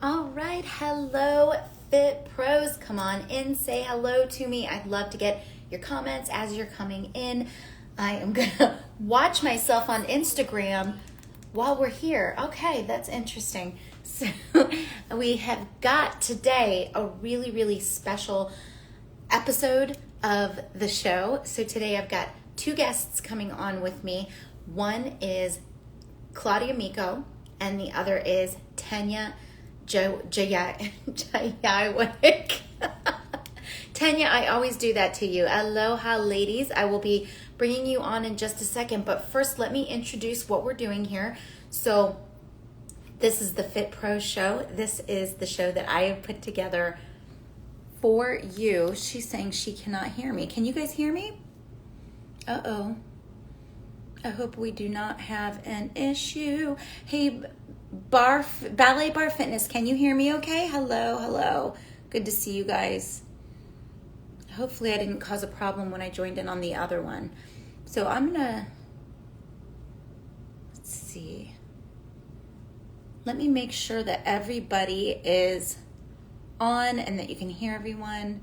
All right, hello, Fit Pros. Come on in, say hello to me. I'd love to get your comments as you're coming in. I am gonna watch myself on Instagram while we're here. Okay, that's interesting. So, we have got today a really, really special episode of the show. So, today I've got two guests coming on with me. One is Claudia Miko, and the other is Tenya Jayawick. Tenya, I always do that to you. Aloha, ladies. I will be bringing you on in just a second, but first let me introduce what we're doing here. So this is the Fit Pro Show. This is the show that I have put together for you. She's saying she cannot hear me. Can you guys hear me? Uh-oh. I hope we do not have an issue. Hey, Ballet Bar Fitness, can you hear me okay? Hello, hello. Good to see you guys. Hopefully I didn't cause a problem when I joined in on the other one. So I'm gonna, let's see. Let me make sure that everybody is on and that you can hear everyone.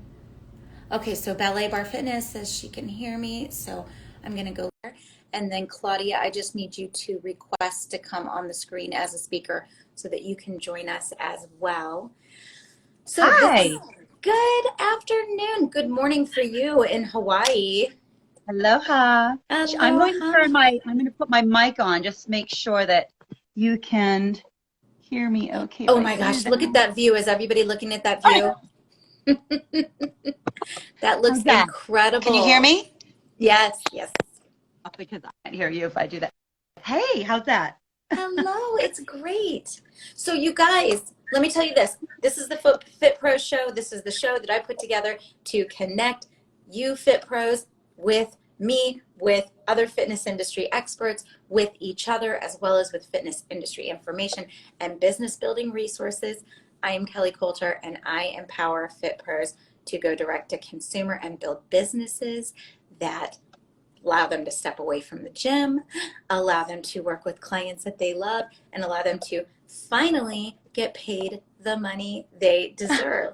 Okay, so Ballet Bar Fitness says she can hear me, so I'm gonna go there. And then Claudia, I just need you to request to come on the screen as a speaker so that you can join us as well. So Hi. good afternoon. Good morning for you in Hawaii. Aloha. I'm going to Aloha. I'm going to put my mic on, just make sure that you can hear me okay if Oh I my do gosh, that. look at that view. Is everybody looking at that view? That looks How's that? Can you hear incredible. me? Yes, yes. Oh, because I can't hear you if I do that. Hey, how's that? Hello, it's great. So you guys, let me tell you this. This is the Fit Pro Show. This is the show that I put together to connect you Fit Pros with me, with other fitness industry experts, with each other, as well as with fitness industry information and business building resources. I am Kelly Coulter, and I empower Fit Pros to go direct to consumer and build businesses that allow them to step away from the gym, allow them to work with clients that they love, and allow them to finally get paid the money they deserve.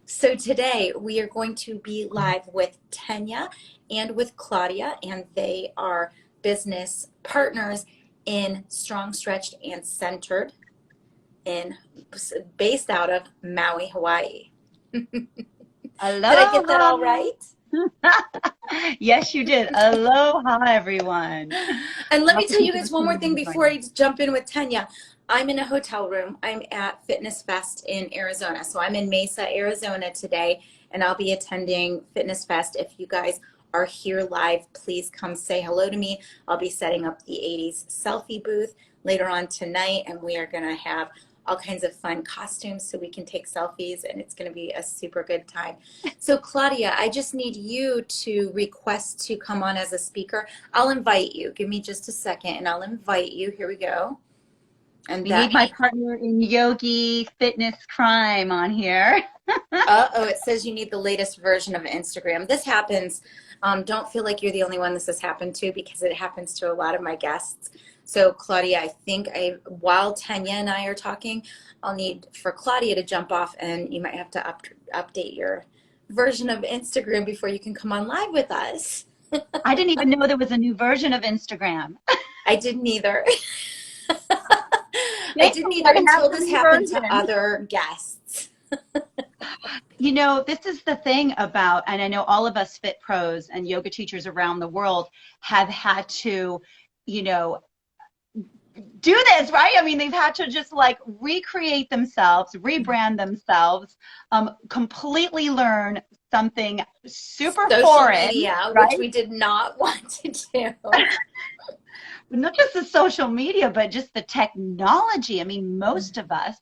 So today we are going to be live with Tenya and with Claudia, and they are business partners in Strong, Stretched, and Centered, in based out of Maui, Hawaii. Did I get that all Aloha. right? Yes, you did. Aloha, everyone. And let me tell Welcome you to the guys one more thing community before morning. I jump in with Tenya. I'm in a hotel room. I'm at Fitness Fest in Arizona. So I'm in Mesa, Arizona today, and I'll be attending Fitness Fest. If you guys are here live, please come say hello to me. I'll be setting up the 80s selfie booth later on tonight, and we are going to have all kinds of fun costumes so we can take selfies, and it's going to be a super good time. So Claudia, I just need you to request to come on as a speaker. I'll invite you. Give me just a second and I'll invite you. Here we go. And We need that, my partner in yogi fitness crime on here. uh-oh, it says you need the latest version of Instagram. This happens. Don't feel like you're the only one this has happened to, because it happens to a lot of my guests. So Claudia, I think while Tanya and I are talking, I'll need for Claudia to jump off, and you might have to update your version of Instagram before you can come on live with us. I didn't even know there was a new version of Instagram. I didn't either. I They didn't either gotta have until the this new happened to version. other guests. You know, this is the thing about, and I know all of us fit pros and yoga teachers around the world have had to, you know, do this, right? I mean, they've had to just like recreate themselves, rebrand themselves, completely learn something super Social foreign, media, which right? we did not want to do. Not just the social media, but just the technology. I mean, most of us,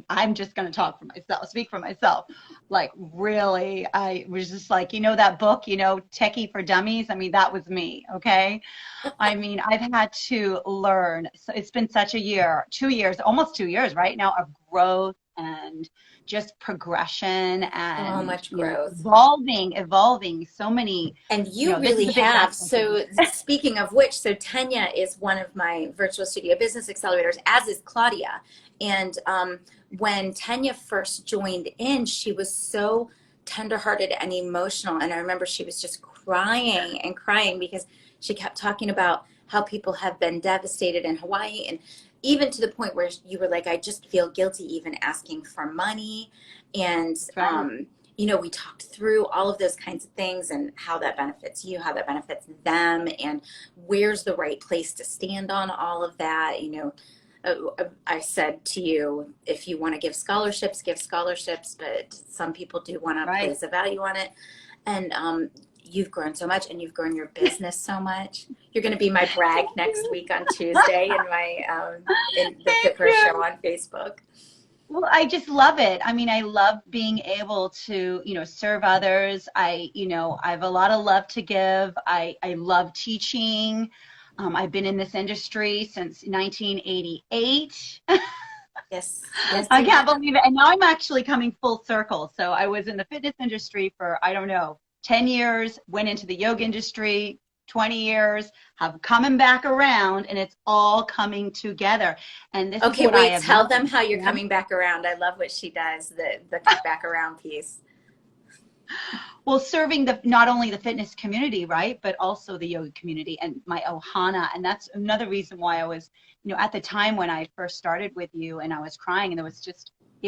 I'm just going to talk for myself, speak for myself. Like, really, I was just like, that book, Techie for Dummies. I mean, that was me, okay? I mean, I've had to learn. So it's been such a year, 2 years, almost 2 years right now of growth and just progression So and, much growth. evolving so many, And you this is really a big have. investment for me. So, speaking of which, so Tenya is one of my virtual studio business accelerators, as is Claudia. And when Tenya first joined in, she was so tenderhearted and emotional. And I remember she was just crying and crying because she kept talking about how people have been devastated in Hawaii. And even to the point where you were like, I just feel guilty even asking for money. And, That's right. you know, we talked through all of those kinds of things and how that benefits you, how that benefits them, and where's the right place to stand on all of that. You know, I said to you, if you want to give scholarships, but some people do want to Right. place a value on it. And you've grown so much and you've grown your business so much. You're going to be my brag next week on Tuesday in the Fit Thank Pro you. show on Facebook. Well, I just love it. I mean, I love being able to, serve others. I have a lot of love to give. I love teaching. I've been in this industry since 1988. Yes, yes, I you can't have. believe it. And now I'm actually coming full circle. So I was in the fitness industry for, I don't know, 10 years, went into the yoga industry, 20 years, have coming back around, and it's all coming together. And this is Okay, what I wait, have tell them known. how you're Yeah. coming back around. I love what she does, the come back around piece. Well, serving not only the fitness community, right, but also the yoga community and my ohana. And that's another reason why I was, at the time when I first started with you and I was crying, and it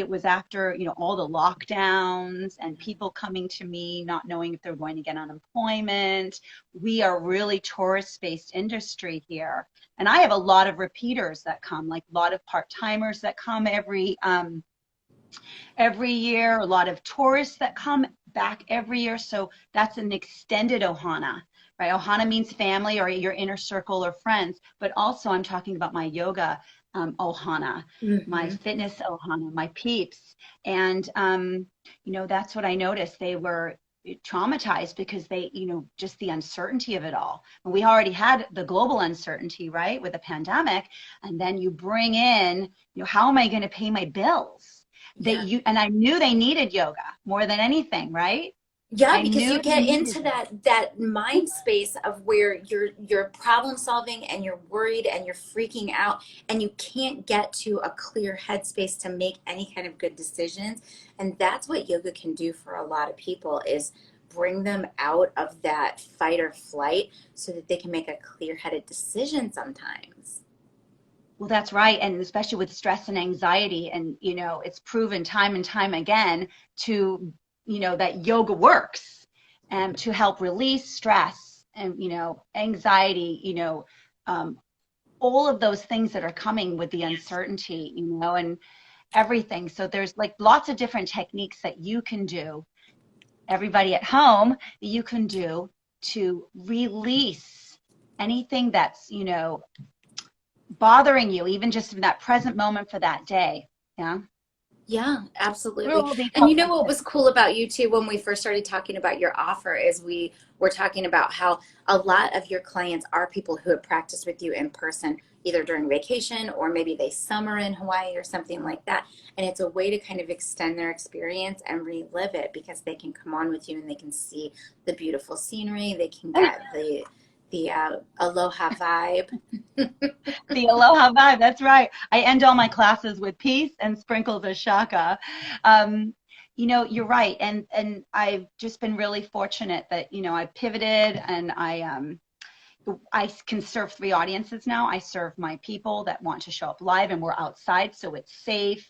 was after, all the lockdowns and people coming to me not knowing if they're going to get unemployment. We are really tourist-based industry here. And I have a lot of repeaters that come, like a lot of part-timers that come every year, a lot of tourists that come back every year. So that's an extended ohana, right? Ohana means family or your inner circle or friends, but also I'm talking about my yoga ohana, my Mm-hmm. fitness ohana, my peeps. And, that's what I noticed. They were traumatized because they, just the uncertainty of it all. And we already had the global uncertainty, right, with the pandemic. And then you bring in, how am I going to pay my bills? Yeah. And I knew they needed yoga more than anything, right? Yeah, I because knew you they get needed into it. that mind space of where you're problem solving and you're worried and you're freaking out and you can't get to a clear headspace to make any kind of good decisions. And that's what yoga can do for a lot of people is bring them out of that fight or flight so that they can make a clear-headed decision sometimes. Well, that's right. And especially with stress and anxiety. And, it's proven time and time again to, that yoga works and to help release stress and, anxiety, um, all of those things that are coming with the uncertainty, and everything. So there's like lots of different techniques that you can do, everybody at home, that you can do to release anything that's, bothering you, even just in that present moment for that day. Yeah. Yeah, What are absolutely. all these And you know helpful what tips? was cool about you too when we first started talking about your offer is we were talking about how a lot of your clients are people who have practiced with you in person, either during vacation or maybe they summer in Hawaii or something like that. And it's a way to kind of extend their experience and relive it because they can come on with you and they can see the beautiful scenery. They can get the aloha vibe. The aloha vibe. That's right. I end all my classes with peace and sprinkles of shaka. Um, you're right. And I've just been really fortunate that, I pivoted and I can serve three audiences now. I serve my people that want to show up live and we're outside, so it's safe,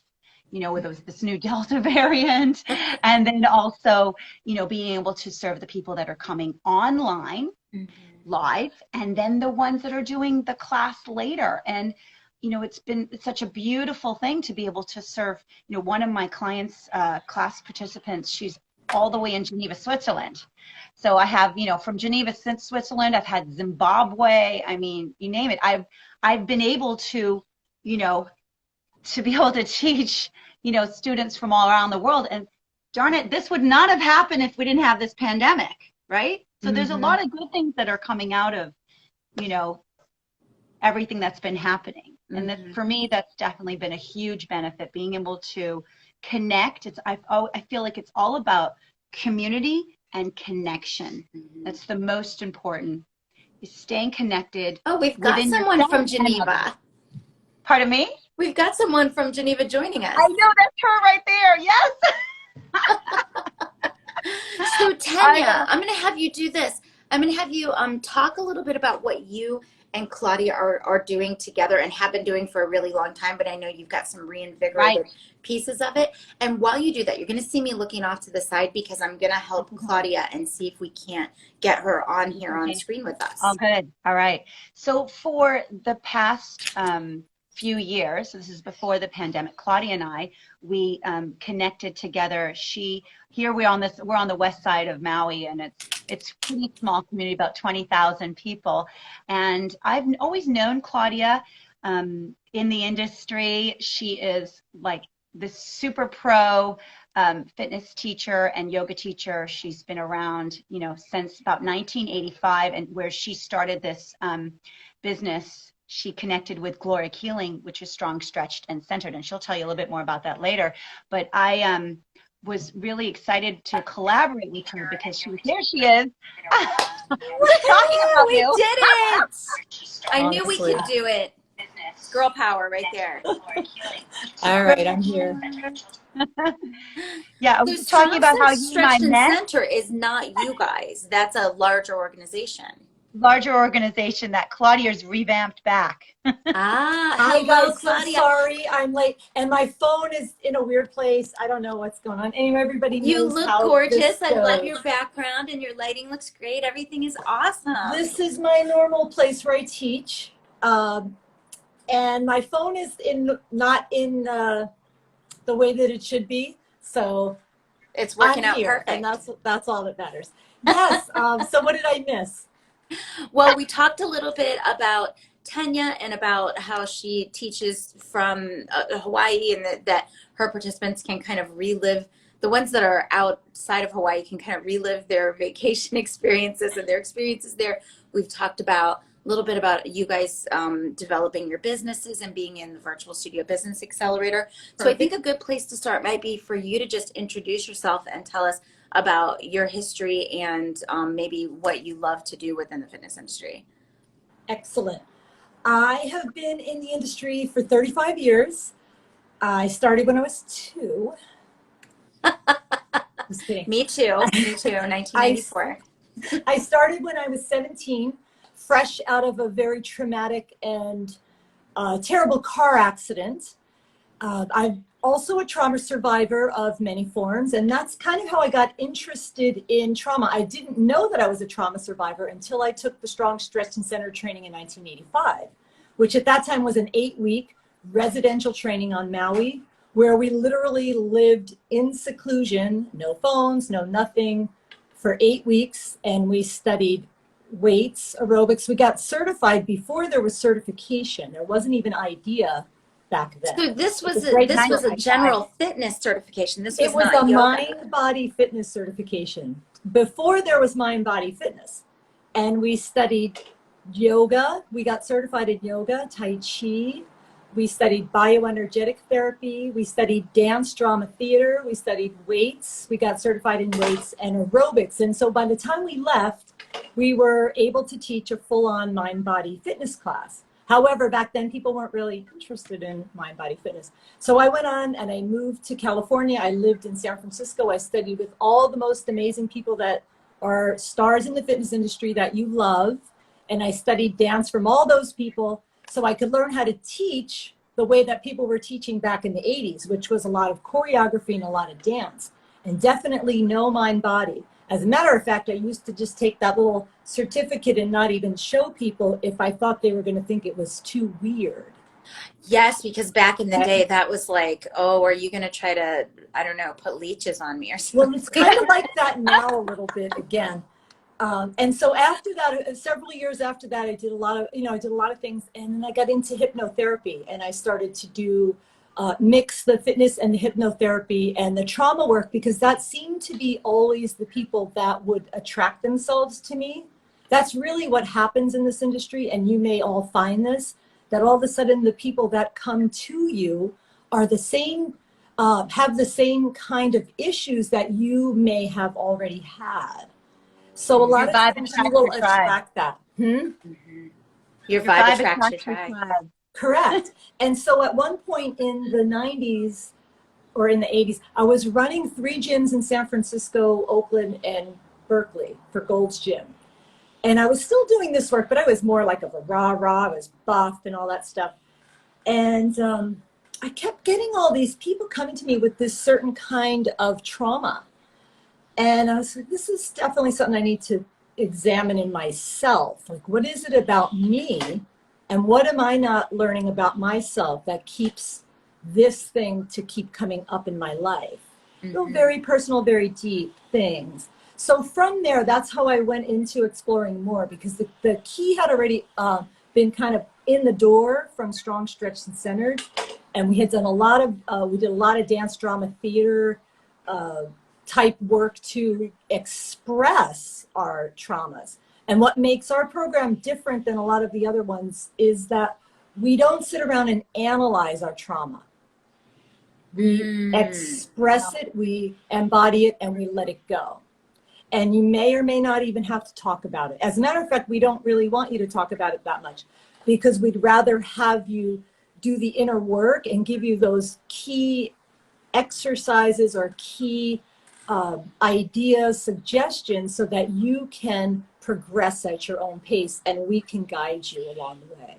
with this new Delta variant. And then also, being able to serve the people that are coming online Mhm. live and then the ones that are doing the class later. And, it's such a beautiful thing to be able to serve, one of my clients, class participants, she's all the way in Geneva, Switzerland. So I have, from Geneva, Switzerland, I've had Zimbabwe. I mean, you name it. I've been able to, you know, to be able to teach, students from all around the world. And darn it, this would not have happened if we didn't have this pandemic, right? So there's a Mhm. lot of good things that are coming out of, you know, everything that's been happening. And that Mhm. for me, that's definitely been a huge benefit, being able to, connect. I feel like it's all about community and connection. That's the most important, is staying connected Oh, we've got within someone yourself from and others. Geneva. Pardon me? We've got someone from Geneva joining us. I know, that's her right there. Yes. So Tenya, I'm going to have you do this. I'm going to have you talk a little bit about what you and Claudia are doing together and have been doing for a really long time, but I know you've got some reinvigorated pieces of it. And while you do that, you're going to see me looking off to the side because I'm going to help Claudia and see if we can't get her on here on screen with us. Oh, good. All right. So for the past few years, so this is before the pandemic, Claudia and I, we connected together. Here we're on the west side of Maui, and it's a pretty small community, about 20,000 people. And I've always known Claudia in the industry. She is like this super pro fitness teacher and yoga teacher. She's been around, since about 1985, and where she started this business. She connected with Gloria Keeling, which is strong, stretched, and centered, and she'll tell you a little bit more about that later. But I was really excited to collaborate with her because there she is. Talking about we you. did it! I knew we could do it. Girl power right there. All right, I'm here. Yeah, I So was talking about how you and I Stretched and met. Center is not you guys. That's a larger organization. Larger organization that Claudia's revamped back. Hi Hello, guys, Claudia. I'm sorry, I'm late, and my phone is in a weird place. I don't know what's going on. Anyway, everybody knows You look how gorgeous. this I love goes. your background and your lighting looks great. Everything is awesome. This is my normal place where I teach, and my phone is not in the way that it should be. So It's working I'm out here, perfect. and that's all that matters. Yes. So what did I miss? Well, we talked a little bit about Tenya and about how she teaches from Hawaii, and that her participants can kind of relive, the ones that are outside of Hawaii can kind of relive their vacation experiences and their experiences there. We've talked about a little bit about you guys developing your businesses and being in the Virtual Studio Business Accelerator. So I think a good place to start might be for you to just introduce yourself and tell us about your history and maybe what you love to do within the fitness industry. Excellent. I have been in the industry for 35 years. I started when I was 2. Just kidding. Me too, 1994. I started when I was 17, fresh out of a very traumatic and terrible car accident. I'm also a trauma survivor of many forms, and that's kind of how I got interested in trauma. I didn't know that I was a trauma survivor until I took the Strong, Stretched, and Centered training in 1985, which at that time was an 8-week residential training on Maui, where we literally lived in seclusion, no phones, no nothing, for 8 weeks, and we studied weights, aerobics. We got certified before there was certification. There wasn't even IDEA back then. So this was a a general fitness certification. This was It was not a yoga. mind-body fitness certification before there was mind-body fitness. And we studied yoga. We got certified in yoga, Tai Chi. We studied bioenergetic therapy. We studied dance, drama, theater. We studied weights. We got certified in weights and aerobics. And so by the time we left, we were able to teach a full-on mind-body fitness class. However, back then people weren't really interested in mind-body fitness. So I went on and I moved to California. I lived in San Francisco. I studied with all the most amazing people that are stars in the fitness industry that you love. And I studied dance from all those people so I could learn how to teach the way that people were teaching back in the 80s, which was a lot of choreography and a lot of dance, and definitely no mind-body. As a matter of fact, I used to just take that little certificate and not even show people if I thought they were going to think it was too weird. Yes, because back in the day, that was like, oh, are you going to try to, I don't know, put leeches on me or something? Well, it's kind of like that now a little bit again. And so after that, several years after that, I did a lot of things, and then I got into hypnotherapy, and I started to do mix the fitness and the hypnotherapy and the trauma work, because that seemed to be always the people that would attract themselves to me. That's really what happens in this industry, and you may all find this, that all of a sudden the people that come to you are the same have the same kind of issues that you may have already had. So a lot Your of vibe times you attracts will your tribe. attract that. Hmm? Mhm. Your Your vibe vibe attracts your attracts your tribe. tribe. Correct. And so at one point in the 90s or in the 80s, I was running 3 gyms in San Francisco, Oakland, and Berkeley for Gold's Gym. And I was still doing this work, but I was more like of a rah-rah. I was buffed and all that stuff. And I kept getting all these people coming to me with this certain kind of trauma. And I was like, this is definitely something I need to examine in myself. Like, what is it about me? And what am I not learning about myself that keeps this thing to keep coming up in my life? Mhm. Very personal, very deep things. So from there, that's how I went into exploring more, because the key had already been kind of in the door from Strong, Stretched, and Centered. And we had done a lot of, we did a lot of dance, drama, theater, type work to express our traumas. And what makes our program different than a lot of the other ones is that we don't sit around and analyze our trauma. We express it, we embody it, and we let it go. And you may or may not even have to talk about it. As a matter of fact, we don't really want you to talk about it that much, because we'd rather have you do the inner work and give you those key exercises or key ideas, suggestions, so that you can progress at your own pace and we can guide you along the way.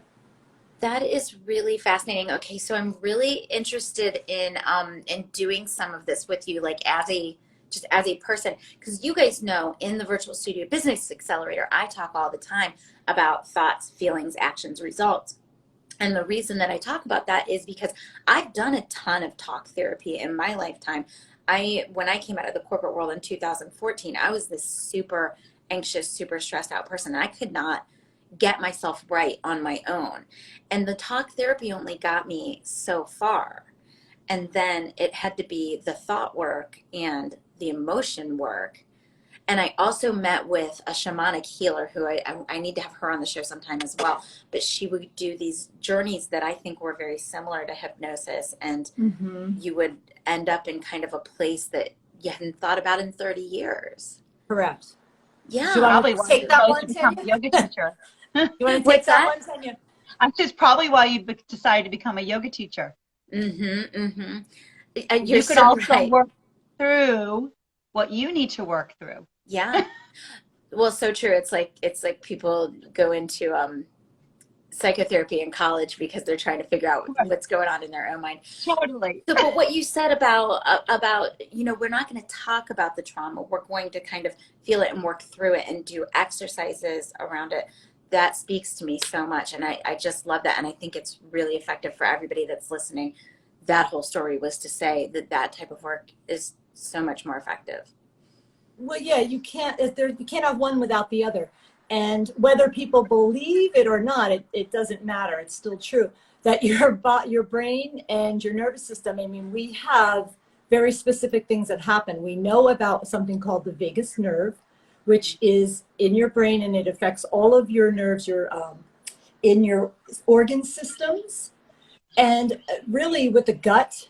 That is really fascinating. Okay, so I'm really interested in doing some of this with you, like as a just as a person, because you guys know in the Virtual Studio Business Accelerator, I talk all the time about thoughts, feelings, actions, results. And the reason that I talk about that is because I've done a ton of talk therapy in my lifetime. When I came out of the corporate world in 2014, I was this super anxious, super stressed out person. I could not get myself right on my own. And the talk therapy only got me so far. And then it had to be the thought work and the emotion work. And I also met with a shamanic healer who I need to have her on the show sometime as well. But she would do these journeys that I think were very similar to hypnosis. And you would end up in kind of a place that you hadn't thought about in 30 years. Correct. Yeah. Do you want Probably to why take you're that supposed one, to become a Tanya? yoga teacher. You want to take What's that that? one, Tanya? That's probably why you decided to become a yoga teacher. You're You could so also right. work through what you need to work through. Yeah. Well, so true. It's like people go into psychotherapy in college because they're trying to figure out Right. what's going on in their own mind. Totally. So, but what you said about we're not going to talk about the trauma. We're going to kind of feel it and work through it and do exercises around it. That speaks to me so much, and I just love that, and I think it's really effective for everybody that's listening. That whole story was to say that type of work is so much more effective. Well, yeah, you can't have one without the other. And whether people believe it or not, it doesn't matter. It's still true that your brain and your nervous system, I mean, we have very specific things that happen. We know about something called the vagus nerve, which is in your brain, and it affects all of your nerves, in your organ systems, and really with the gut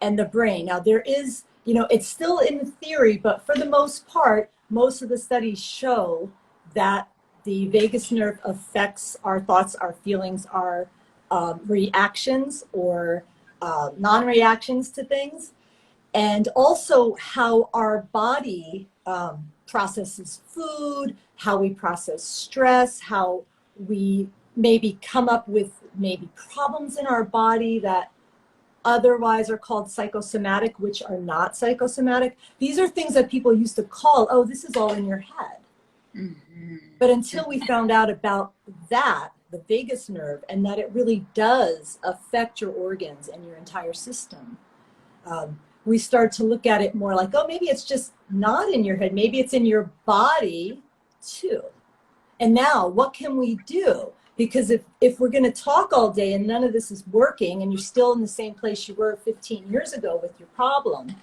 and the brain. Now there is, it's still in theory, but for the most part, most of the studies show that the vagus nerve affects our thoughts, our feelings, our reactions or non-reactions to things, and also how our body processes food, how we process stress, how we maybe come up with maybe problems in our body that otherwise are called psychosomatic, which are not psychosomatic. These are things that people used to call, oh, this is all in your head. But until we found out about that, the vagus nerve, and that it really does affect your organs and your entire system, we start to look at it more like, oh, maybe it's just not in your head. Maybe it's in your body too. And now what can we do? Because if we're going to talk all day and none of this is working and you're still in the same place you were 15 years ago with your problem,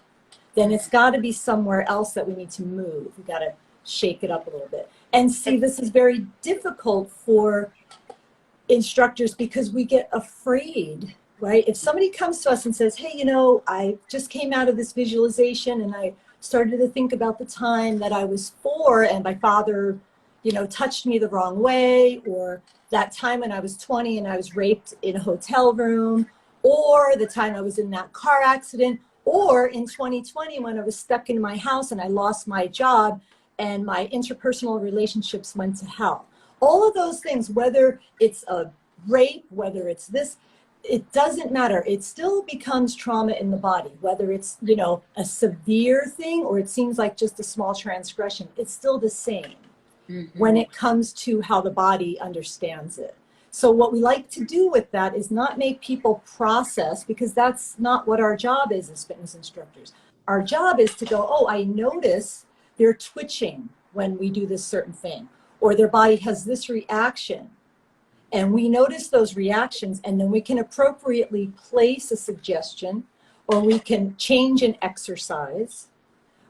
then it's got to be somewhere else that we need to move. We got to shake it up a little bit. And see, this is very difficult for instructors because we get afraid. right? If somebody comes to us and says, hey, I just came out of this visualization and I started to think about the time that I was 4 and my father, touched me the wrong way, or that time when I was 20 and I was raped in a hotel room, or the time I was in that car accident, or in 2020 when I was stuck in my house and I lost my job and my interpersonal relationships went to hell. All of those things, whether it's a rape, whether it's this, it doesn't matter. It still becomes trauma in the body, whether it's, a severe thing or it seems like just a small transgression. It's still the same when it comes to how the body understands it. So what we like to do with that is not make people process, because that's not what our job is as fitness instructors. Our job is to go, oh, I notice they're twitching when we do this certain thing, or their body has this reaction. And we notice those reactions, and then we can appropriately place a suggestion, or we can change an exercise,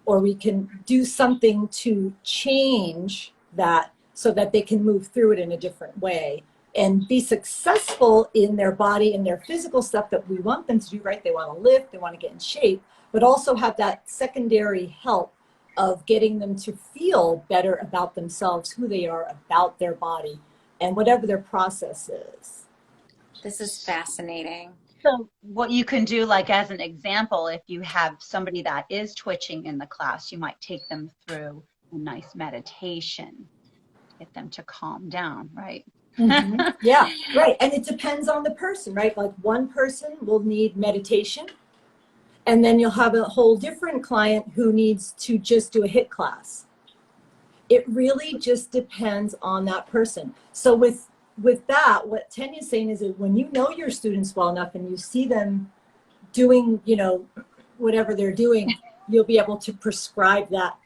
or we can do something to change that so that they can move through it in a different way and be successful in their body and their physical stuff that we want them to do, right? They want to lift, they want to get in shape, but also have that secondary help of getting them to feel better about themselves, who they are, about their body, and whatever their process is. This is fascinating. So what you can do, like as an example, if you have somebody that is twitching in the class, you might take them through a nice meditation to get them to calm down, right? Yeah, right. And it depends on the person, right? Like one person will need meditation, and then you'll have a whole different client who needs to just do a HIIT class. It really just depends on that person. So with that, what Tenya's saying is that when you know your students well enough and you see them doing, whatever they're doing, you'll be able to prescribe that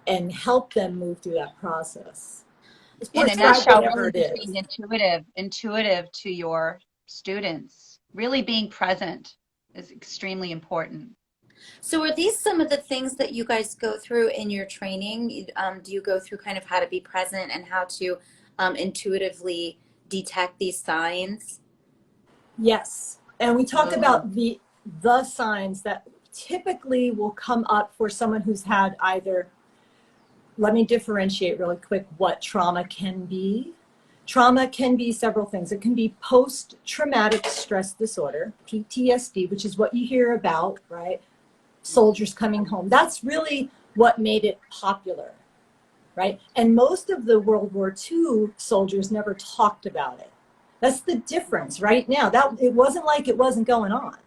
and help them move through that process. In a Prescribe nutshell, whatever really it just is. being intuitive to your students. Really being present is extremely important. So are these some of the things that you guys go through in your training? Do you go through kind of how to be present and how to intuitively detect these signs? Yes. And we talk about the signs that typically will come up for someone who's had either, let me differentiate really quick what trauma can be. Trauma can be several things. It can be post-traumatic stress disorder, PTSD, which is what you hear about, right? Soldiers coming home. That's really what made it popular, right? And most of the World War II soldiers never talked about it. That's the difference right now. That it wasn't like it wasn't going on.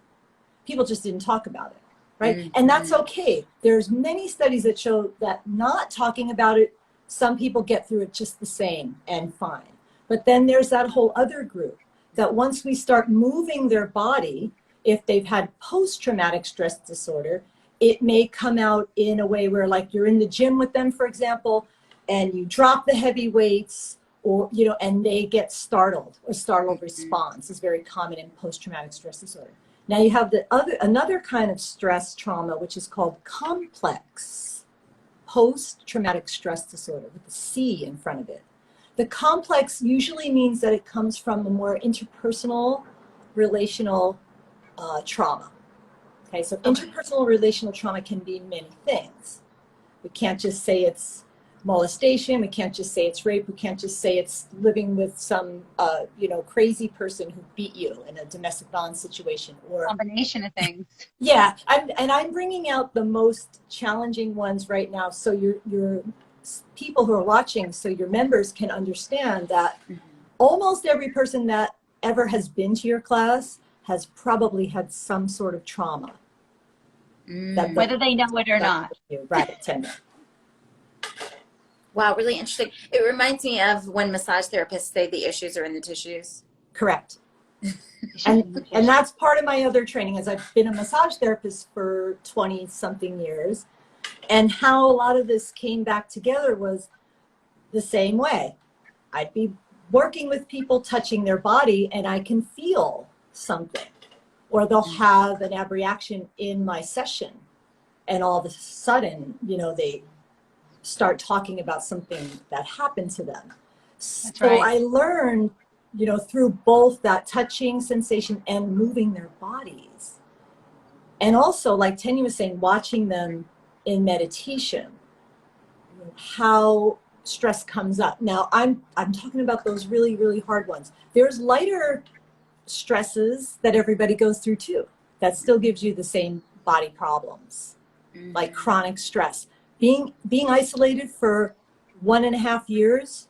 People just didn't talk about it, right? And that's okay. There's many studies that show that not talking about it, some people get through it just the same and fine. But then there's that whole other group that once we start moving their body, if they've had post-traumatic stress disorder, it may come out in a way where, like, you're in the gym with them, for example, and you drop the heavy weights, or, and they get startled. A startled response is very common in post-traumatic stress disorder. Now you have another kind of stress trauma, which is called complex post-traumatic stress disorder, with the C in front of it. The complex usually means that it comes from a more interpersonal, relational trauma. Okay, so interpersonal relational trauma can be many things. We can't just say it's molestation. We can't just say it's rape. We can't just say it's living with some, crazy person who beat you in a domestic violence situation, or Combination of things. Yeah, I'm bringing out the most challenging ones right now, so your people who are watching, so your members can understand that almost every person that ever has been to your class has probably had some sort of trauma. Whether they know it or not. Right, Tanya. Wow, really interesting. It reminds me of when massage therapists say the issues are in the tissues. Correct. And that's part of my other training, as I've been a massage therapist for 20 something years. And how a lot of this came back together was the same way. I'd be working with people, touching their body, and I can feel something. Or they'll have an abreaction in my session, and all of a sudden, they start talking about something that happened to them. That's so right. I learned, you know, through both that touching sensation and moving their bodies. And also, like Tenya was saying, watching them in meditation, how stress comes up. Now, I'm talking about those really, really hard ones. There's lighter stresses that everybody goes through too. That still gives you the same body problems, like chronic stress. Being isolated for 1.5 years,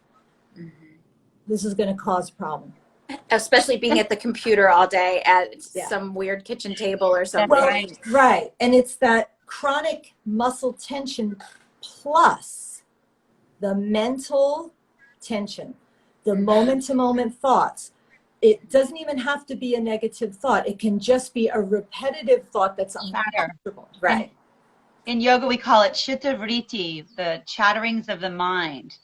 this is going to cause a problem. Especially being at the computer all day at Yeah. some weird kitchen table or something. Well, right. And it's that chronic muscle tension plus the mental tension, the moment-to-moment thoughts. It doesn't even have to be a negative thought. It can just be a repetitive thought that's uncomfortable. Right. In yoga, we call it chitta vritti, the chatterings of the mind.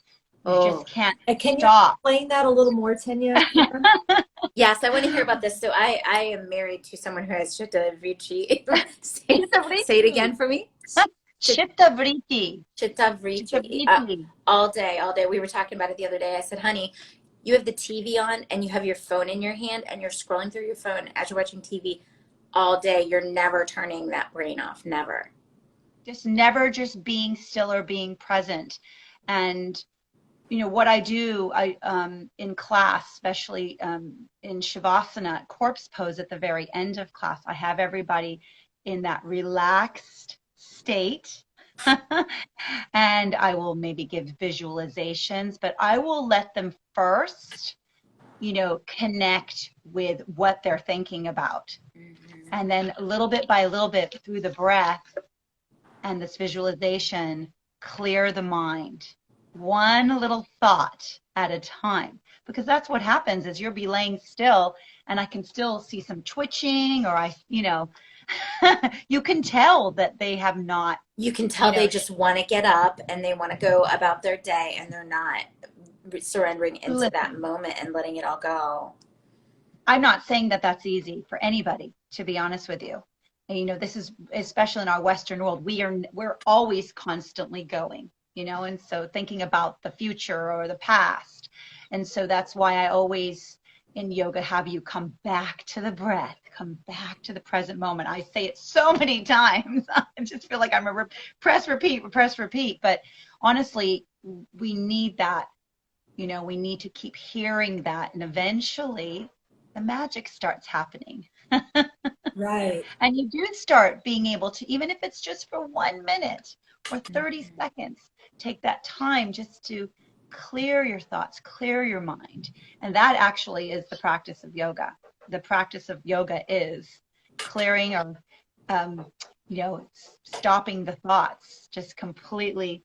You just can't Can stop. you explain that a little more, Tenya? Yes, I want to hear about this. So I am married to someone who has chitta vritti. Say it again for me. Chitta vritti. Chitta vritti. All day, all day. We were talking about it the other day. I said, honey, you have the TV on and you have your phone in your hand and you're scrolling through your phone as you're watching TV all day. You're never turning that brain off. Never. Just never just being still or being present. And you know what I do, in class, especially in Shavasana, corpse pose at the very end of class, I have everybody in that relaxed state. And I will maybe give visualizations, but I will let them first, you know, connect with what they're thinking about. And then little bit by little bit through the breath and this visualization, clear the mind. One little thought at a time, because that's what happens is you'll be laying still and I can still see some twitching, or you know, you can tell that they have not. You can tell they just want to get up and they want to go about their day and they're not surrendering into that moment and letting it all go. I'm not saying that that's easy for anybody, to be honest with you. And, you know, this is, especially in our Western world, we're always constantly going. You know, and so thinking about the future or the past. And so that's why I always in yoga have you come back to the breath, come back to the present moment. I say it so many times. I just feel like I'm a press, repeat. But honestly, we need that. You know, we need to keep hearing that. And eventually the magic starts happening. Right. And you do start being able to, even if it's just for 1 minute or 30 seconds, take that time just to clear your thoughts, clear your mind. And that actually is the practice of yoga. The practice of yoga is clearing or, you know, stopping the thoughts, just completely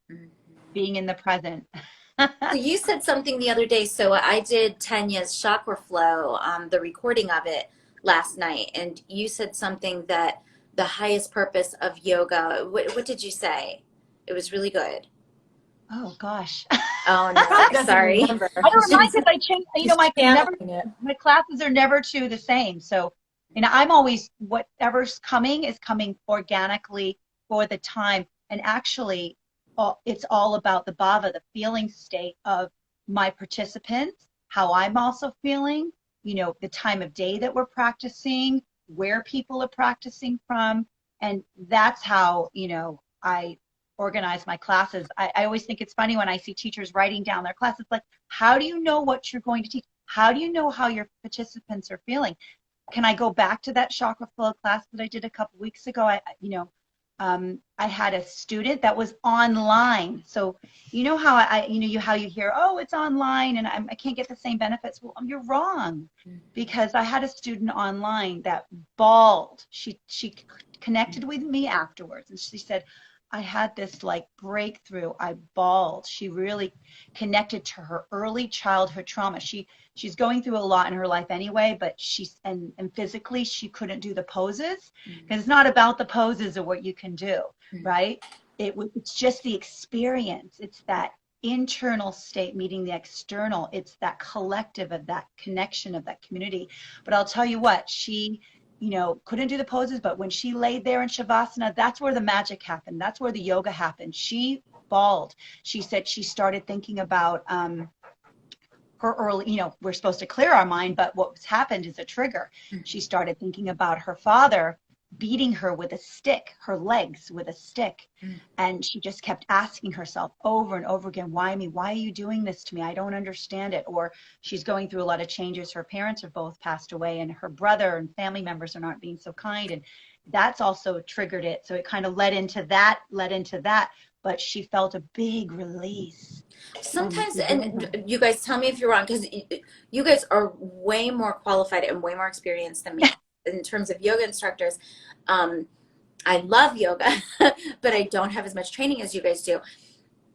being in the present. So you said something the other day. So I did Tanya's chakra flow, the recording of it last night. And you said something that the highest purpose of yoga, what did you say? It was really good. Oh gosh. Oh no, sorry. I don't remind because I change. You know, my classes are never two the same. So, you know, I'm always whatever's coming is coming organically for the time. And actually, it's all about the bhava, the feeling state of my participants, how I'm also feeling. You know, the time of day that we're practicing, where people are practicing from, and that's how, you know, I organize my classes. I always think it's funny when I see teachers writing down their classes, like, how do you know what you're going to teach? How do you know how your participants are feeling? Can I go back to that chakra flow class that I did a couple weeks ago? I had a student that was online. So you know how how you hear, oh, it's online and I can't get the same benefits. Well, you're wrong, because I had a student online that bawled. She connected with me afterwards and she said, I had this like breakthrough. I bawled. She really connected to her early childhood trauma. She's going through a lot in her life anyway, but and physically she couldn't do the poses, because it's not about the poses or what you can do, right? It's just the experience. It's that internal state meeting the external. It's that collective of that connection of that community. But I'll tell you what, she couldn't do the poses, but when she laid there in Shavasana, that's where the magic happened. That's where the yoga happened. She bawled. She said she started thinking about her early, we're supposed to clear our mind, but what's happened is a trigger. She started thinking about her father beating her with a stick, her legs with a stick. And she just kept asking herself over and over again, why me? Why are you doing this to me? I don't understand it. Or she's going through a lot of changes. Her parents have both passed away, and her brother and family members are not being so kind. And that's also triggered it. So it kind of led into that, but she felt a big release. Sometimes, and you guys tell me if you're wrong, because you guys are way more qualified and way more experienced than me in terms of yoga instructors. I love yoga, but I don't have as much training as you guys do.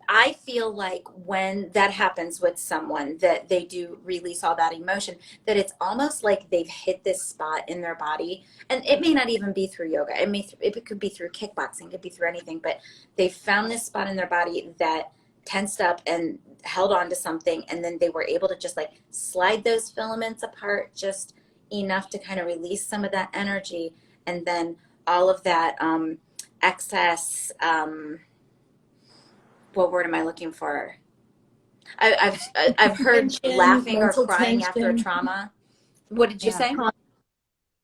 I feel like when that happens with someone, that they do release all that emotion, that it's almost like they've hit this spot in their body. And it may not even be through yoga. It could be through kickboxing, it could be through anything, but they found this spot in their body that tensed up and held on to something. And then they were able to just like slide those filaments apart just enough to kind of release some of that energy. And then all of that excess, what word am I looking for? I've heard Tension, laughing or mental crying after a tension. trauma. What did you say?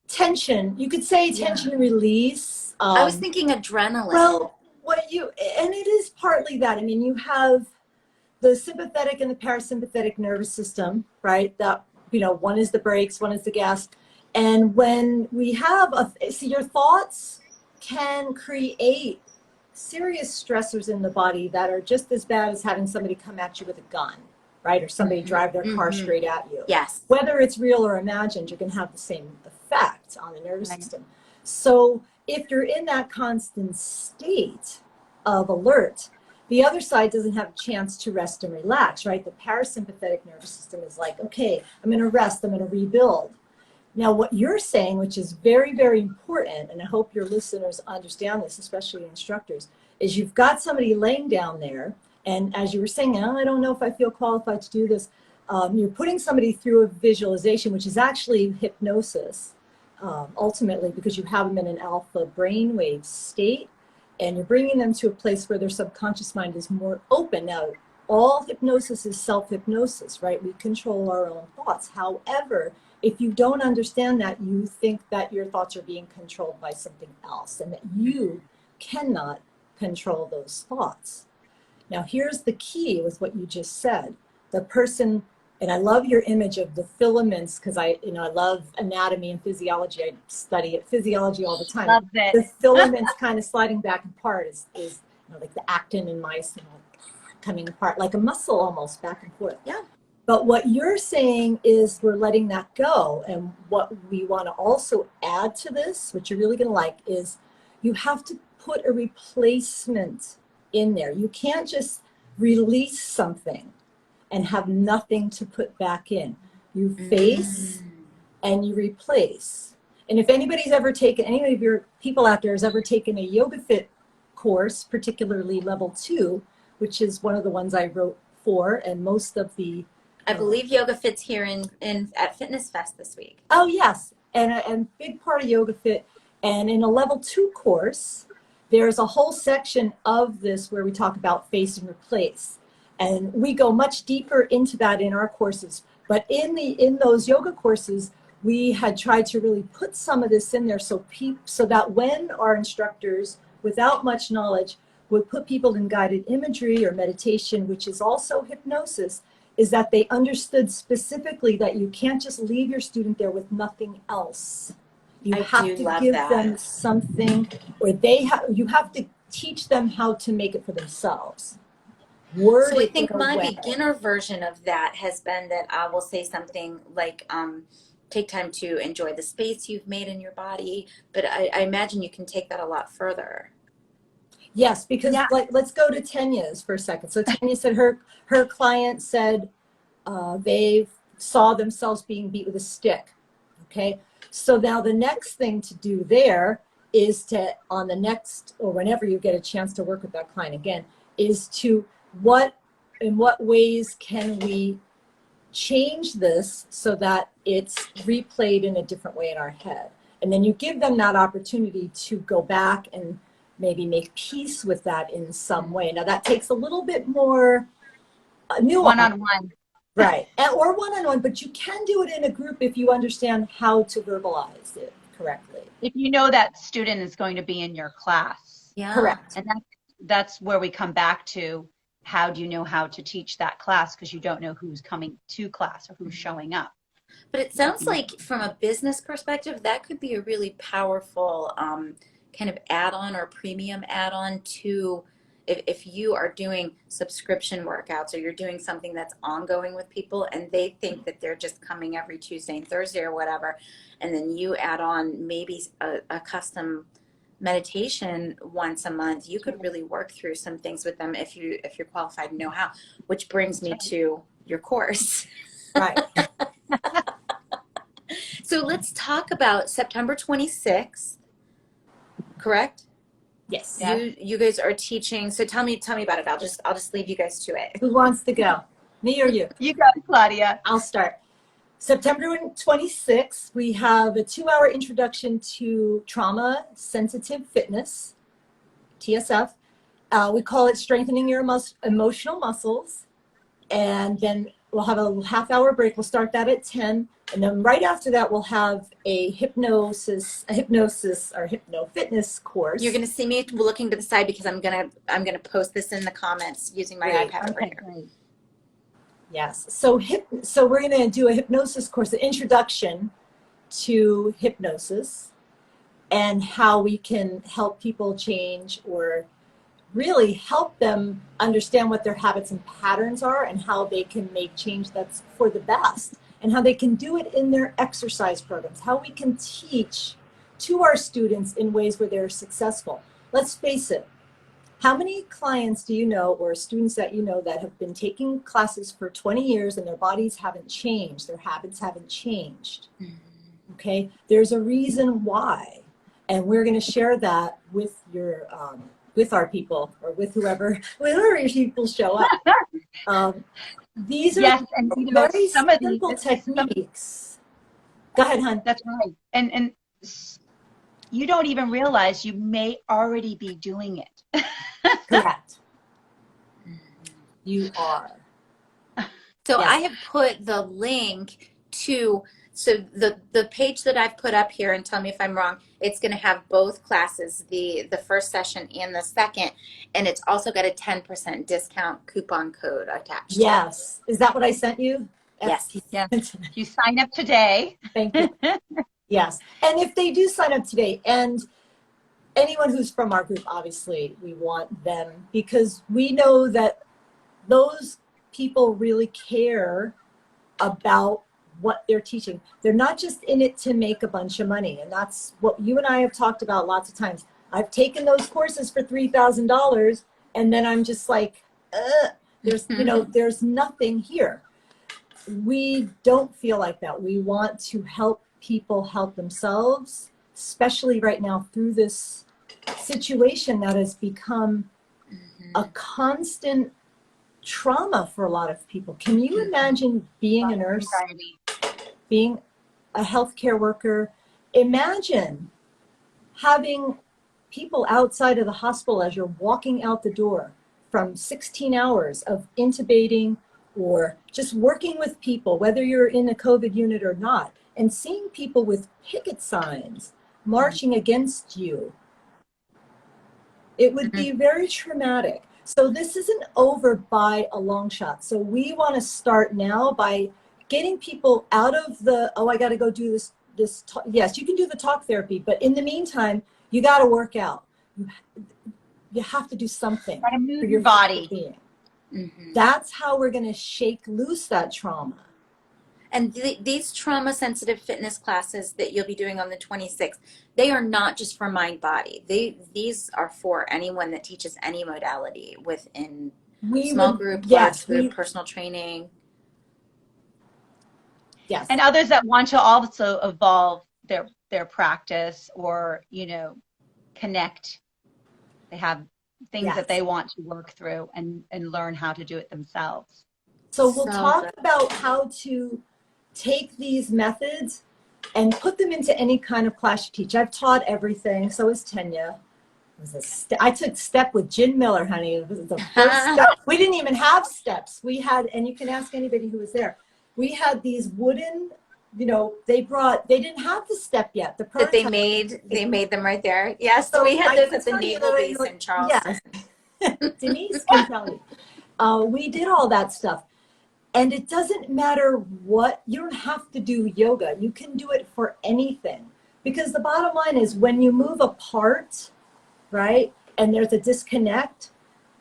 Tension. You could say tension release. I was thinking adrenaline. Well, and it is partly that. I mean, you have the sympathetic and the parasympathetic nervous system, right? That, one is the brakes, one is the gas. And when we have your thoughts can create serious stressors in the body that are just as bad as having somebody come at you with a gun, right? Or somebody drive their car straight at you. Yes. Whether it's real or imagined, you're going to have the same effect on the nervous system. So if you're in that constant state of alert, the other side doesn't have a chance to rest and relax, right? The parasympathetic nervous system is like, okay, I'm going to rest, I'm going to rebuild. Now, what you're saying, which is very, very important, and I hope your listeners understand this, especially instructors, is you've got somebody laying down there, and as you were saying, oh, I don't know if I feel qualified to do this. You're putting somebody through a visualization, which is actually hypnosis, ultimately, because you have them in an alpha brainwave state, and you're bringing them to a place where their subconscious mind is more open. Now, all hypnosis is self-hypnosis, right? We control our own thoughts. However, if you don't understand that, you think that your thoughts are being controlled by something else and that you cannot control those thoughts. Now, here's the key with what you just said. The person, and I love your image of the filaments because I love anatomy and physiology. I study physiology all the time. Love it. The filaments kind of sliding back apart is like the actin in mice, coming apart like a muscle almost back and forth. Yeah. But what you're saying is we're letting that go. And what we want to also add to this, which you're really going to like, is you have to put a replacement in there. You can't just release something and have nothing to put back in. You face and you replace. And if anybody's ever taken, any of your people out there has ever taken a Yoga Fit course, particularly level 2, which is one of the ones I wrote for, and most of the I believe Yoga Fit's here at Fitness Fest this week. Oh, yes. And big part of Yoga Fit. And in a level 2 course, there's a whole section of this where we talk about face and replace. And we go much deeper into that in our courses. But in those yoga courses, we had tried to really put some of this in there so that when our instructors, without much knowledge, would put people in guided imagery or meditation, which is also hypnosis, is that they understood specifically that you can't just leave your student there with nothing else. You have to give them something, or you have to teach them how to make it for themselves. So I think my beginner version of that has been that I will say something like, take time to enjoy the space you've made in your body. But I imagine you can take that a lot further. Yes, because let's go to Tenya's for a second. So Tenya said her client said they saw themselves being beat with a stick. Okay, so now the next thing to do there is to, on the next, or whenever you get a chance to work with that client again, is to in what ways can we change this so that it's replayed in a different way in our head? And then you give them that opportunity to go back and maybe make peace with that in some way. Now that takes a little bit more nuance. One-on-one. Right. Or one-on-one, but you can do it in a group if you understand how to verbalize it correctly. If you know that student is going to be in your class. Yeah. Correct. And that's where we come back to, how do you know how to teach that class? Because you don't know who's coming to class or who's showing up. But it sounds like from a business perspective, that could be a really powerful kind of add-on or premium add-on to if you are doing subscription workouts or you're doing something that's ongoing with people and they think that they're just coming every Tuesday and Thursday or whatever, and then you add on maybe a custom meditation once a month, you could really work through some things with them if you're qualified and know how, which brings me to your course. Right. So let's talk about September 26th, correct? Yes. Yeah. You guys are teaching. So tell me about it. I'll just leave you guys to it. Who wants to go? Me or you? You got it, Claudia. I'll start. September 26th, we have a 2-hour introduction to trauma sensitive fitness, TSF. We call it strengthening your emotional muscles. And then we'll have a half-hour break. We'll start that at 10. And then right after that, we'll have a hypnosis or hypno-fitness course. You're going to see me looking to the side because I'm gonna post this in the comments using my Great. iPad over Okay, here. great. Yes. So we're going to do a hypnosis course, an introduction to hypnosis and how we can help people change or really help them understand what their habits and patterns are and how they can make change that's for the best and how they can do it in their exercise programs, how we can teach to our students in ways where they're successful. Let's face it. How many clients do you know or students that you know that have been taking classes for 20 years and their bodies haven't changed, their habits haven't changed? Okay, there's a reason why. And we're going to share that with your with our people or with whoever your people show up. These are Yes, and you know, very some of simple these techniques. Go ahead, hon. That's right. And you don't even realize you may already be doing it. Correct. You are. So Yes. I have put the link to the page that I've put up here, and tell me if I'm wrong. It's going to have both classes, the first session and the second, and it's also got a 10% discount coupon code attached. Yes. Is that what I sent you? Yes. Yes. If you sign up today. Thank you. Yes. And if they do sign up today, and anyone who's from our group, obviously, we want them because we know that those people really care about what they're teaching. They're not just in it to make a bunch of money. And that's what you and I have talked about lots of times. I've taken those courses for $3,000 and then I'm just like, there's nothing here. We don't feel like that. We want to help people help themselves, especially right now through this situation that has become a constant trauma for a lot of people. Can you imagine being a nurse, being a healthcare worker? Imagine having people outside of the hospital as you're walking out the door from 16 hours of intubating or just working with people, whether you're in a COVID unit or not, and seeing people with picket signs marching against you. It would be very traumatic. So this isn't over by a long shot. So we want to start now by getting people out of the, I got to go do this. Yes, you can do the talk therapy, but in the meantime, you got to work out. You have to do something. You gotta move for your body. being. That's how we're going to shake loose that trauma. And these trauma-sensitive fitness classes that you'll be doing on the 26th, they are not just for mind-body. These are for anyone that teaches any modality within small group, large group, personal training. Yes. And others that want to also evolve their practice or, connect. They have things that they want to work through and learn how to do it themselves. So we'll talk about how to take these methods and put them into any kind of class you teach. I've taught everything, so has Tenya. I took step with Jen Miller, honey. It was the first step. We didn't even have steps. We had, and you can ask anybody who was there. We had these wooden, they didn't have the step yet. The That they made them right there. Yes, so we had those at the Naval Base in Charleston. Yes. Denise can tell you. We did all that stuff. And it doesn't matter what, you don't have to do yoga. You can do it for anything. Because the bottom line is when you move apart, right, and there's a disconnect,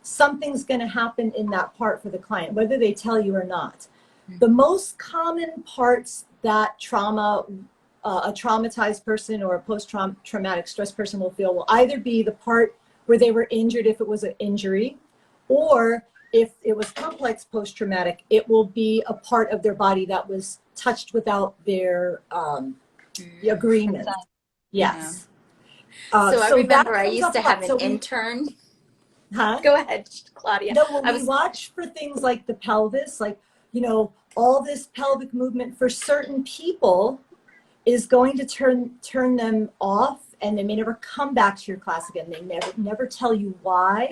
something's going to happen in that part for the client, whether they tell you or not. The most common parts that a traumatized person or a post-traumatic stress person will feel will either be the part where they were injured if it was an injury, or if it was complex post-traumatic, it will be a part of their body that was touched without their agreement. Yes. So I remember I used to have an intern. Huh? Go ahead, Claudia. No, when we watch for things like the pelvis, like, all this pelvic movement for certain people is going to turn them off, and they may never come back to your class again. They never tell you why,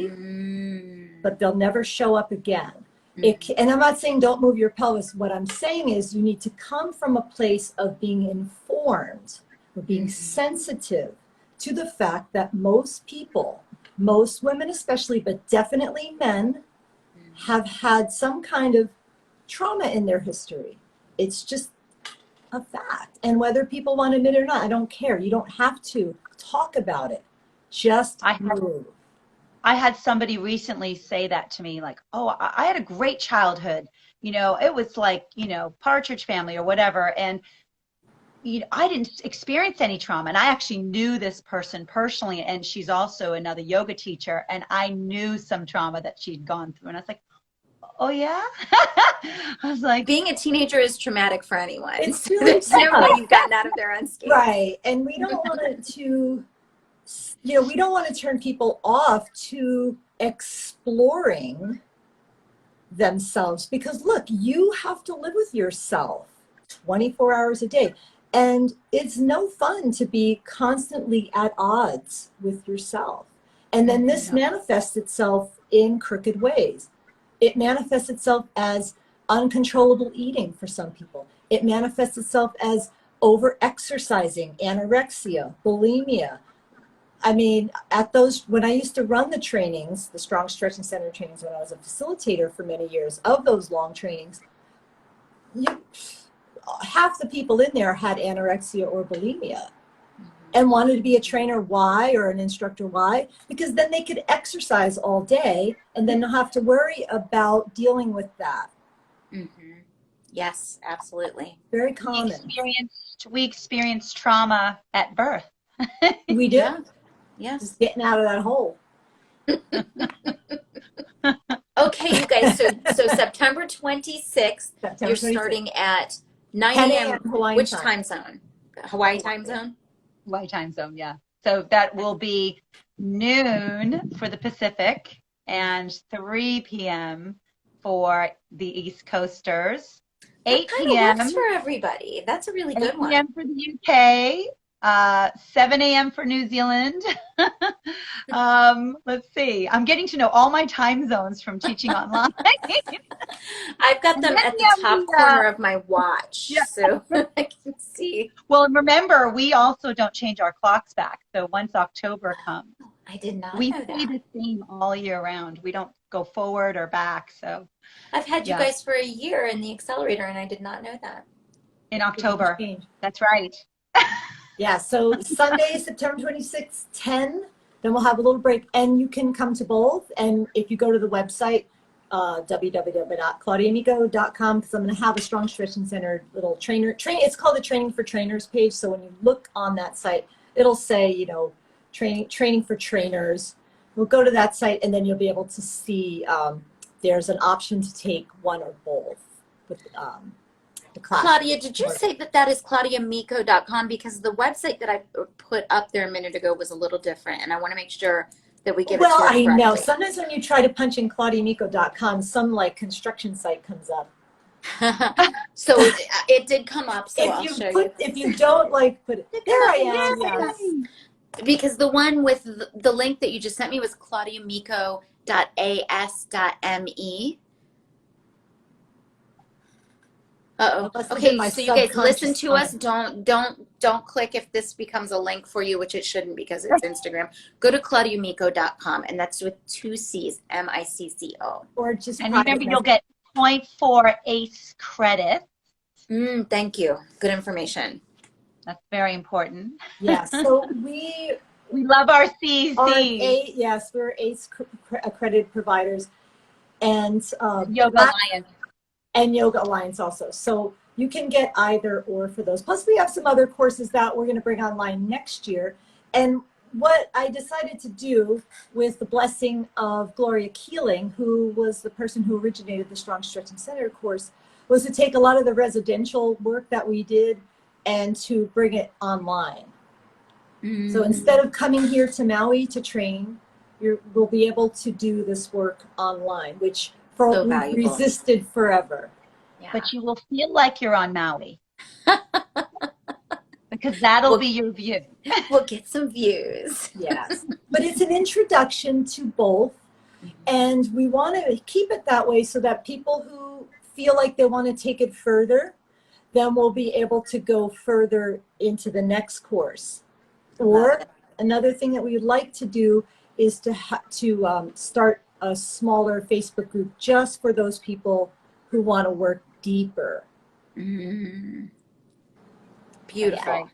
but they'll never show up again. And I'm not saying don't move your pelvis. What I'm saying is you need to come from a place of being informed, or being sensitive to the fact that most people, most women especially, but definitely men, have had some kind of trauma in their history. It's just a fact. And whether people want to admit it or not, I don't care. You don't have to talk about it. Just move. I had somebody recently say that to me, like, oh, I had a great childhood. It was like, Partridge Family or whatever. And I didn't experience any trauma. And I actually knew this person personally. And she's also another yoga teacher. And I knew some trauma that she'd gone through. And I was like, oh, yeah? I was like, being a teenager is traumatic for anyone. It's really There's no way you've gotten out of their unscathed. Right. And we don't want to turn people off to exploring themselves, because look, you have to live with yourself 24 hours a day. And it's no fun to be constantly at odds with yourself. And then this manifests itself in crooked ways. It manifests itself as uncontrollable eating for some people. It manifests itself as over-exercising, anorexia, bulimia. I mean, when I used to run the trainings, the Strong Stretching Center trainings, when I was a facilitator for many years of those long trainings, half the people in there had anorexia or bulimia. And wanted to be a trainer. Why? Or an instructor. Why? Because then they could exercise all day and then not have to worry about dealing with that. Yes, absolutely. Very common. We experienced trauma at birth. We do. Yeah. Yes. Just getting out of that hole. Okay, you guys. So September 26th, you're 26th. Starting at 9 10 a.m. Hawaiian Which time. time zone? Hawaii time zone? Hawaii time zone, yeah. So that will be noon for the Pacific and 3 p.m. for the East Coasters. 8 p.m. works for everybody. That's a really good 8 one. p.m. for the UK, 7 a.m. for New Zealand. Let's see. I'm getting to know all my time zones from teaching online. I've got them at the top corner of my watch, so I can see. Well, and remember, we also don't change our clocks back. So once October comes, I did not we know stay that. the same all year round. We don't go forward or back. So I've had you guys for a year in the accelerator, and I did not know that. in October. That's right. Yeah, so Sunday, September 26th, 10, then we'll have a little break, and you can come to both. And if you go to the website, www.claudiamico.com, because I'm going to have a Strong Stretching Center little it's called the Training for Trainers page. So when you look on that site, it'll say, training for trainers. We'll go to that site, and then you'll be able to see there's an option to take one or both with the class. Claudia, did you say that is claudiamico.com? Because the website that I put up there a minute ago was a little different, and I want to make sure that we give it to her correctly. Well, I know. Sometimes when you try to punch in claudiamico.com, some construction site comes up. So it did come up, so I'll show you. If you don't put it, there I am. Yes. Because the one with the link that you just sent me was claudiamico.as.me. Uh-oh. Unless it's in Okay, my so you guys listen subconscious to us. mind. Don't click if this becomes a link for you, which it shouldn't because it's Instagram. Go to claudiamico.com, and that's with 2 C's, MICCO. Or just And private remember, you'll message. get 0.4 ACE credit. Thank you. Good information. That's very important. Yeah, so we We love our CC. yes, we're ACE accredited providers, and Yoga Alliance. and Yoga Alliance also. So you can get either or for those. Plus, we have some other courses that we're going to bring online next year. And what I decided to do with the blessing of Gloria Keeling, who was the person who originated the Strong Stretch and Center course, was to take a lot of the residential work that we did and to bring it online. So instead of coming here to Maui to train, we'll be able to do this work online, which So we've valuable. resisted forever. Yeah. But you will feel like you're on Maui. Because that'll be your view. We'll get some views. Yes. But it's an introduction to both. And we want to keep it that way so that people who feel like they want to take it further, then we'll be able to go further into the next course. Or another thing that we would like to do is to start a smaller Facebook group just for those people who want to work deeper. Beautiful.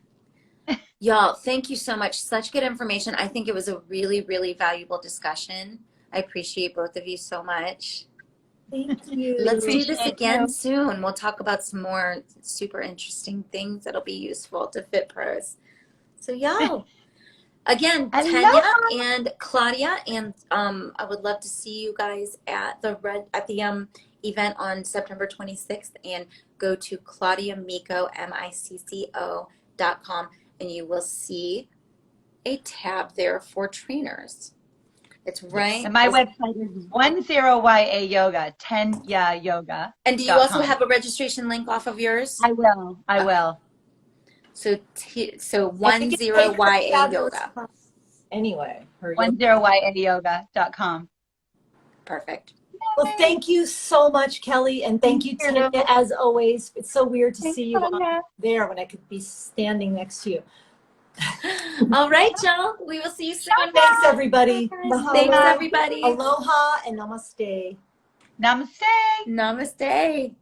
Y'all, thank you so much. Such good information. I think it was a really, really valuable discussion. I appreciate both of you so much. Thank you. Let's do this Appreciate again you. soon. We'll talk about some more super interesting things that'll be useful to Fit Pros. So y'all, again, Tenya and Claudia, and I would love to see you guys at the event on September 26th, and go to claudiamico.com, and you will see a tab there for trainers. It's right. And my website is 10YA Yoga, Tenya Yoga. And do you also have a registration link off of yours? I will. I will. So 10YA Yoga. Anyway. 10YAyoga.com. Perfect. Well, thank you so much, Kelly, and thank you, Tanya, as always. It's so weird to see you there when I could be standing next to you. All right, y'all. We will see you soon. Thanks, everybody. Thanks, everybody. Aloha and namaste. Namaste. Namaste.